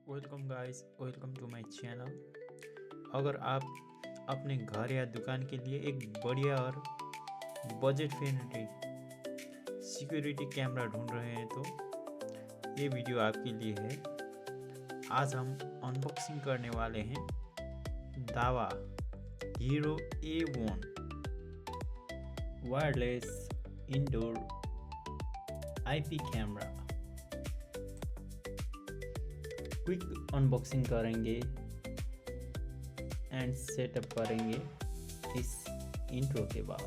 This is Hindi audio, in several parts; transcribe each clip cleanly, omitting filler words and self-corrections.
Welcome guys, welcome to my channel. अगर आप अपने घर या दुकान के लिए एक बढ़िया और बजट फ्रेंडली सिक्योरिटी कैमरा ढूंढ रहे हैं तो ये वीडियो आपके लिए है। आज हम अनबॉक्सिंग करने वाले हैं दावा hero A1 wireless indoor IP camera. Quick unboxing करेंगे एंड सेटअप करेंगे इस इंट्रो के बाद।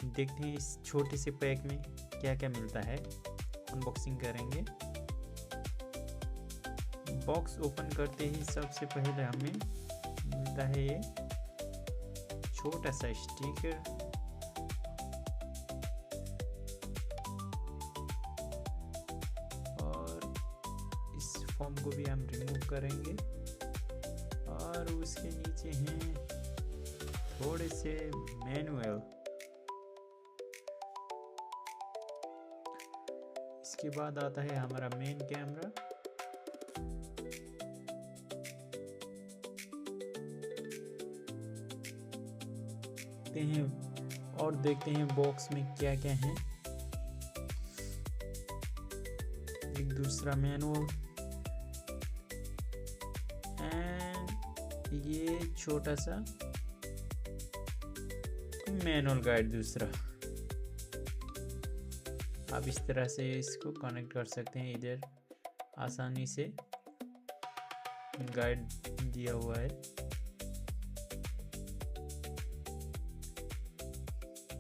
देखते हैं इस छोटे से पैक में क्या क्या मिलता है। अनबॉक्सिंग करेंगे। बॉक्स ओपन करते ही सबसे पहले हमें मिलता है ये छोटा सा स्टिकर, और इस फॉर्म को भी हम रिमूव करेंगे। और उसके नीचे हैं थोड़े से मैनुअल। इसके बाद आता है हमारा मेन कैमरा। हैं और देखते हैं बॉक्स में क्या क्या है। एक दूसरा मैनुअल एंड ये छोटा सा मैनुअल गाइड दूसरा। आप इस तरह से इसको कनेक्ट कर सकते हैं। इधर आसानी से गाइड दिया हुआ है।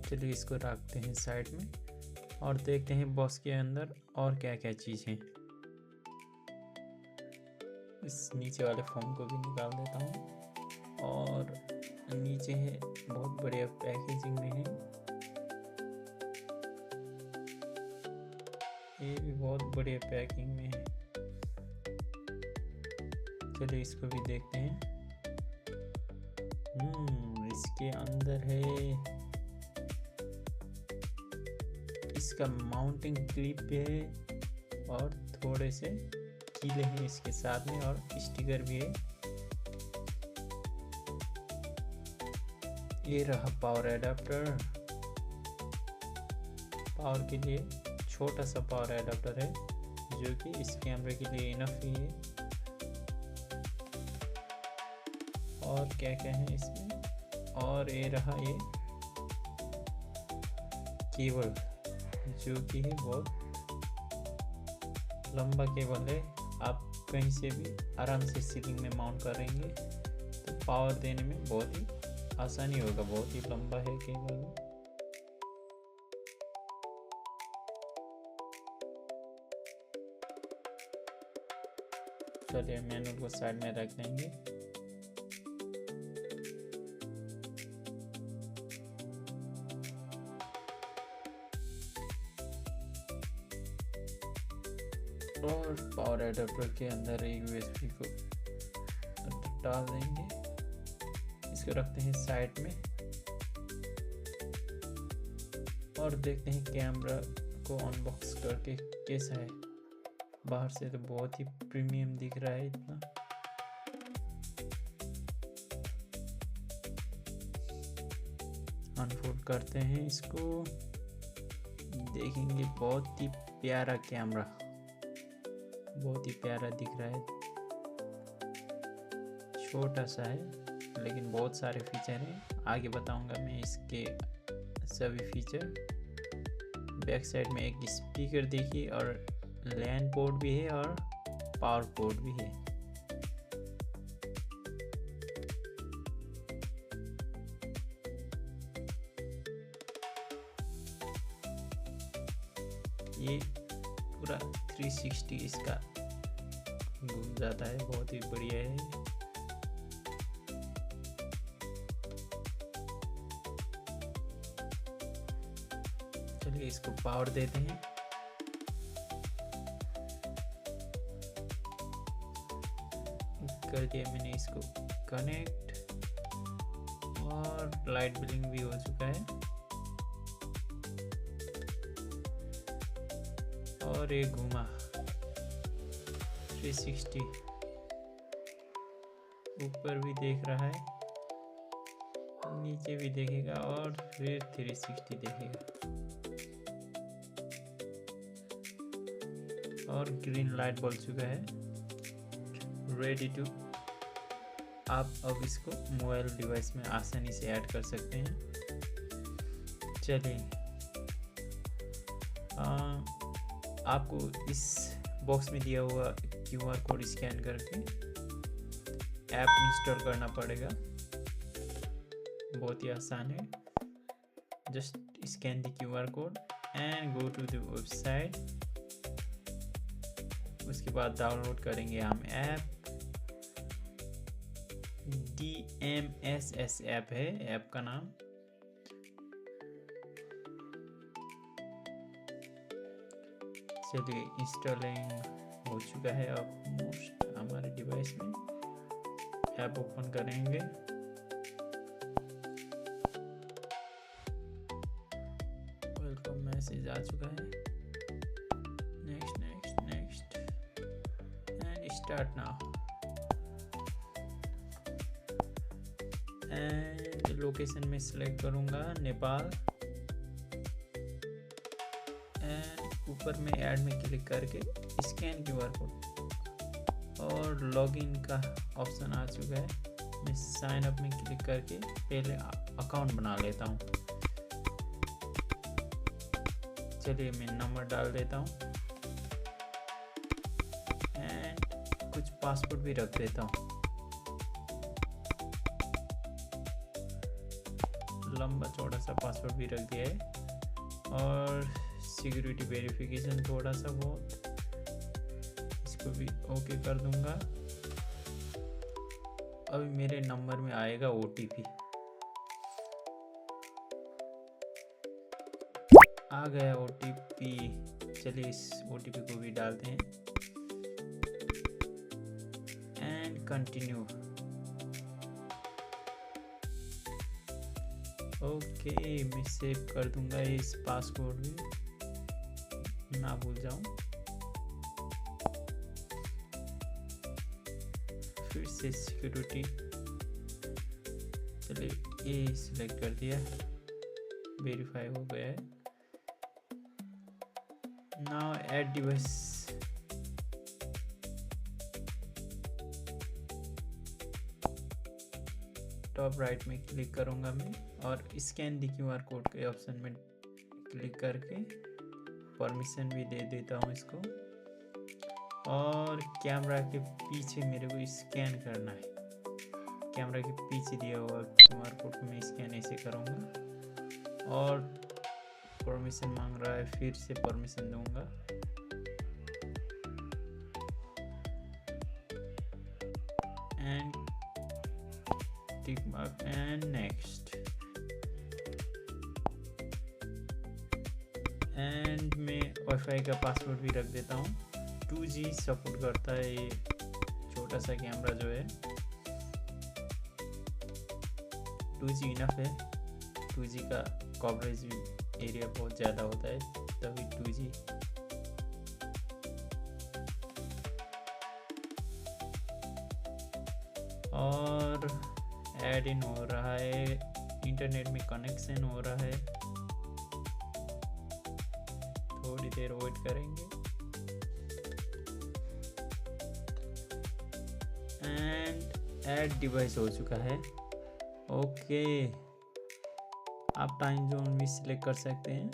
चलिए इसको रखते हैं साइड में और देखते हैं बॉक्स के अंदर और क्या क्या चीज़ है। इस नीचे वाले फॉर्म को भी निकाल देता हूँ। और नीचे है बहुत बढ़िया पैकेजिंग में है। ये भी बहुत बढ़िया पैकिंग में है। चलिए इसको भी देखते हैं। इसके अंदर है इसका माउंटिंग क्लिप है और थोड़े से कीले हैं इसके साथ में, और स्टिकर भी है। ये रहा पावर एडाप्टर। पावर के लिए छोटा सा पावर एडाप्टर है जो कि इस कैमरे के लिए इनफ ही है। और क्या क्या है इसमें, और ये रहा ये केबल जो कि है बहुत लंबा केबल है। आप कहीं से भी आराम से सीलिंग में माउंट करेंगे तो पावर देने में बहुत ही आसानी होगा। बहुत ही लंबा है केबल। चलिए मैनुअल को साइड में रख देंगे। और पावर एडाप्टर के अंदर एक USB को डाल देंगे। इसको रखते हैं साइड में और देखते हैं कैमरा को अनबॉक्स करके कैसा है। बाहर से तो बहुत ही प्रीमियम दिख रहा है इतना। अनफोल्ड करते हैं इसको, देखेंगे बहुत ही प्यारा कैमरा। बहुत ही प्यारा दिख रहा है। छोटा सा है लेकिन बहुत सारे फीचर हैं। आगे बताऊंगा मैं इसके सभी फीचर। बैक साइड में एक स्पीकर देखिए, और लैन पोर्ट भी है और पावर पोर्ट भी है। ये पूरा 360 इसका घूम जाता है। बहुत ही बढ़िया है। चलिए इसको पावर देते हैं। कर दिया मैंने इसको कनेक्ट। और लाइट ब्लिंक भी हो चुका है। और एक घुमा 360, ऊपर भी देख रहा है, नीचे भी देखेगा और फिर 360 देखेगा। और ग्रीन लाइट बोल चुका है रेडी टू। आप अब इसको मोबाइल डिवाइस में आसानी से ऐड कर सकते हैं। चलिए, आपको इस बॉक्स में दिया हुआ QR कोड स्कैन करके ऐप इंस्टॉल करना पड़ेगा। बहुत ही आसान है। Just scan the QR code and go to the website. उसके बाद डाउनलोड करेंगे हम ऐप। DMSS ऐप है ऐप का नाम। चलिए, इंस्टॉलिंग हो चुका है ऑलमोस्ट हमारे डिवाइस में। ऐप ओपन करेंगे। वेलकम मैसेज आ चुका है। Next next next and start now. And location में सिलेक्ट करूंगा नेपाल। एंड ऊपर में ऐड में क्लिक करके स्कैन QR कोड और लॉगिन का ऑप्शन आ चुका है। मैं साइन अप में क्लिक करके पहले अकाउंट बना लेता हूँ। चलिए, मैं नंबर डाल देता हूँ एंड कुछ पासवर्ड भी रख देता हूँ। लंबा चौड़ा सा पासवर्ड भी रख दिया है। और सिक्योरिटी वेरिफिकेशन थोड़ा सा बहुत, इसको भी ओके कर दूंगा। अभी मेरे नंबर में आएगा OTP। आ गया OTP। चलिए, इस OTP को भी डालते हैं एंड कंटिन्यू। ओके, मैं सेव कर दूंगा इस पासवर्ड भी, ना भूल जाऊं। फिर से सिक्योरिटी, चलिए ये सिलेक्ट कर दिया, वेरीफाई हो गया है। Now add device. Top right में क्लिक करूंगा मैं और स्कैन द QR कोड के ऑप्शन में क्लिक करके परमिशन भी दे देता हूँ इसको। और कैमरा के पीछे मेरे को स्कैन करना है। कैमरा के पीछे दिया हुआ QR कोड को मैं स्कैन ऐसे करूँगा और परमिशन मांग रहा है, फिर से परमिशन दूंगा। And tick mark and next. And मैं वाईफाई का पासवर्ड भी रख देता हूँ। 2G सपोर्ट करता है ये छोटा सा कैमरा जो है। 2G इनफ है। 2G का कवरेज एरिया बहुत ज़्यादा होता है, तभी 2G। और ऐड इन हो रहा है, इंटरनेट में कनेक्शन हो रहा है। थोड़ी देर वेट करेंगे एंड ऐड डिवाइस हो चुका है। ओके, आप टाइम जोन भी सिलेक्ट कर सकते हैं।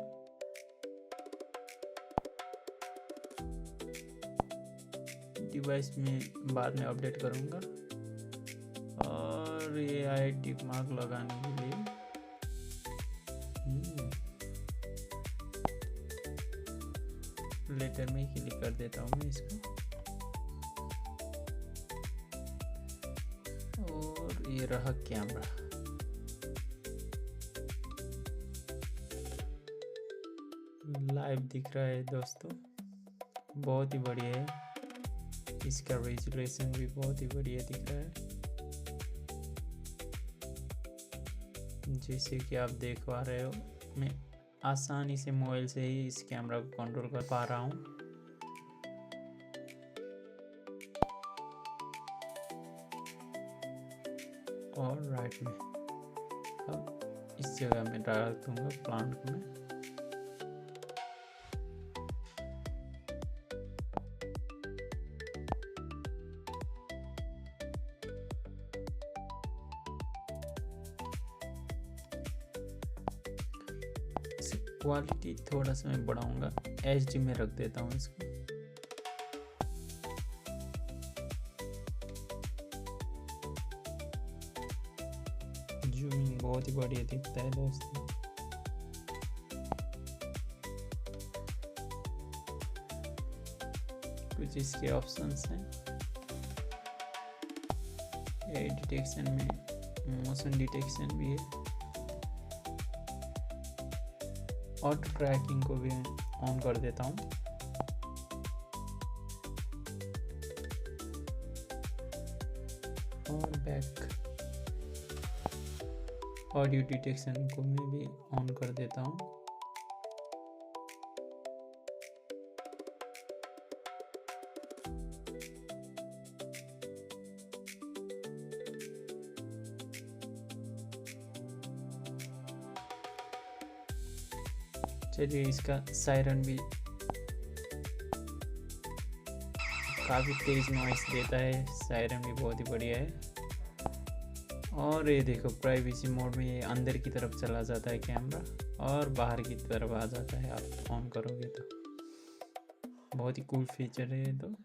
डिवाइस में बाद में अपडेट करूंगा। और ये आई टिक मार्क लगाने के लिए लेटर में क्लिक कर देता हूँ मैं इसको। और ये रहा कैमरा। लाइव दिख रहा है दोस्तों, बहुत ही बढ़िया है। इसका रेजोल्यूशन भी बहुत ही बढ़िया दिख रहा है। जैसे कि आप देख पा रहे हो, मैं आसानी से मोबाइल से ही इस कैमरा को कंट्रोल कर पा रहा हूँ। और राइट में अब इस जगह में डाल दूंगा प्लांट को मैं। क्वालिटी थोड़ा सा मैं बढ़ाऊंगा, HD में रख देता हूँ इसको। जूमिंग बहुत ही बढ़िया दिखता है दोस्तों। कुछ इसके ऑप्शंस हैं। एयर डिटेक्शन में मोशन डिटेक्शन भी है। ऑटो ट्रैकिंग को भी ऑन कर देता हूँ। और बैक ऑडियो डिटेक्शन को मैं भी ऑन कर देता हूँ। चलिए, इसका सायरन भी काफ़ी तेज नॉइस देता है, सायरन भी बहुत ही बढ़िया है। और ये देखो, प्राइवेसी मोड में ये अंदर की तरफ चला जाता है कैमरा और बाहर की तरफ आ जाता है आप ऑन करोगे तो। बहुत ही कूल फीचर है ये तो।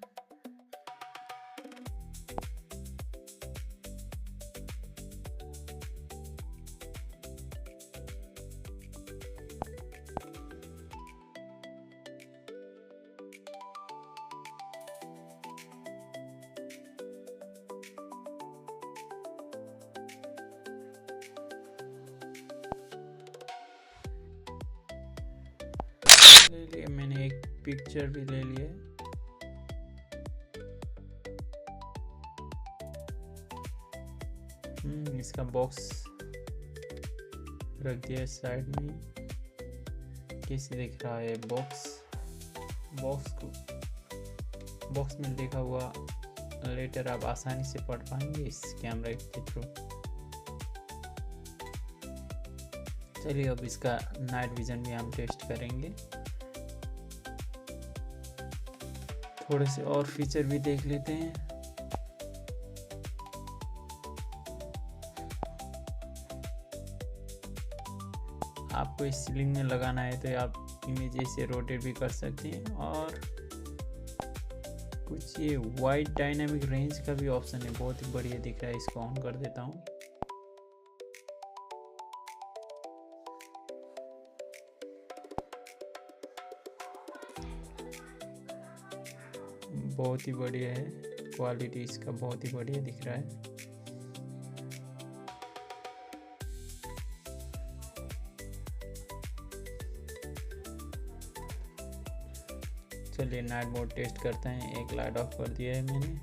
ले लिया मैंने, एक पिक्चर भी ले लिया। इसका बॉक्स रख दिया साइड में। कैसे दिख रहा है बॉक्स में लिखा हुआ लेटर आप आसानी से पढ़ पाएंगे इस कैमरा के थ्रू। चलिए, अब इसका नाइट विजन भी हम टेस्ट करेंगे। थोड़े से और फीचर भी देख लेते हैं। आपको इस सीलिंग में लगाना है तो आप इमेज ऐसे रोटेट भी कर सकते हैं। और कुछ ये वाइड डायनामिक रेंज का भी ऑप्शन है, बहुत ही बढ़िया दिख रहा है। इसको ऑन कर देता हूँ। बहुत ही बढ़िया है, क्वालिटी इसका बहुत ही बढ़िया दिख रहा है। चलिए, नाइट मोड टेस्ट करते हैं। एक लाइट ऑफ कर दिया है मैंने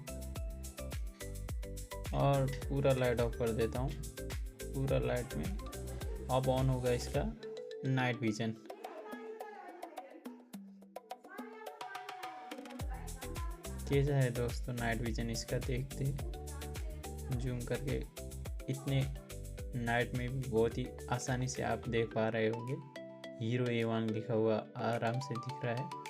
और पूरा लाइट ऑफ कर देता हूँ। पूरा लाइट में अब ऑन होगा इसका नाइट विजन। कैसा है दोस्तों नाइट विजन इसका, देखते जूम करके। इतने नाइट में भी बहुत ही आसानी से आप देख पा रहे होंगे। हीरो A1 लिखा हुआ आराम से दिख रहा है।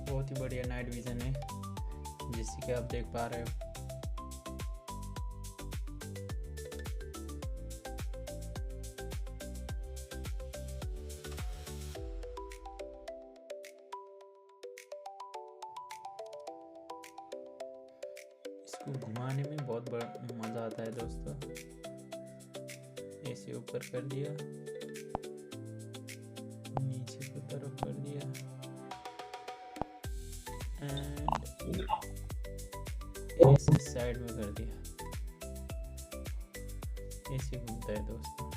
बहुत ही बढ़िया नाइट विजन है। जैसे कि आप देख पा रहे हो। इसको घुमाने में बहुत बड़ा मज़ा आता है दोस्तों। ऐसे ऊपर कर दिया, नीचे की तरफ कर दिया एंड ऐसे साइड में कर दिया। ऐसे घूमता है दोस्तों।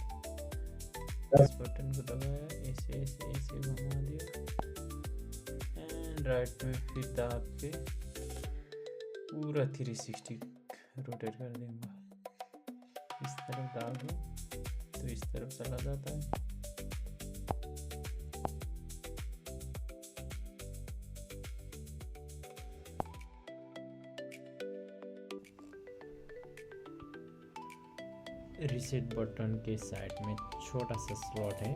इस बटन को दबाया, ऐसे ऐसे ऐसे घुमा दिया एंड राइट में फिर दाब के पूरा 360 रोटेट कर दूंगा। इस तरफ दाबो तो इस तरफ चला जाता है। रीसेट बटन के साइड में छोटा सा स्लॉट है,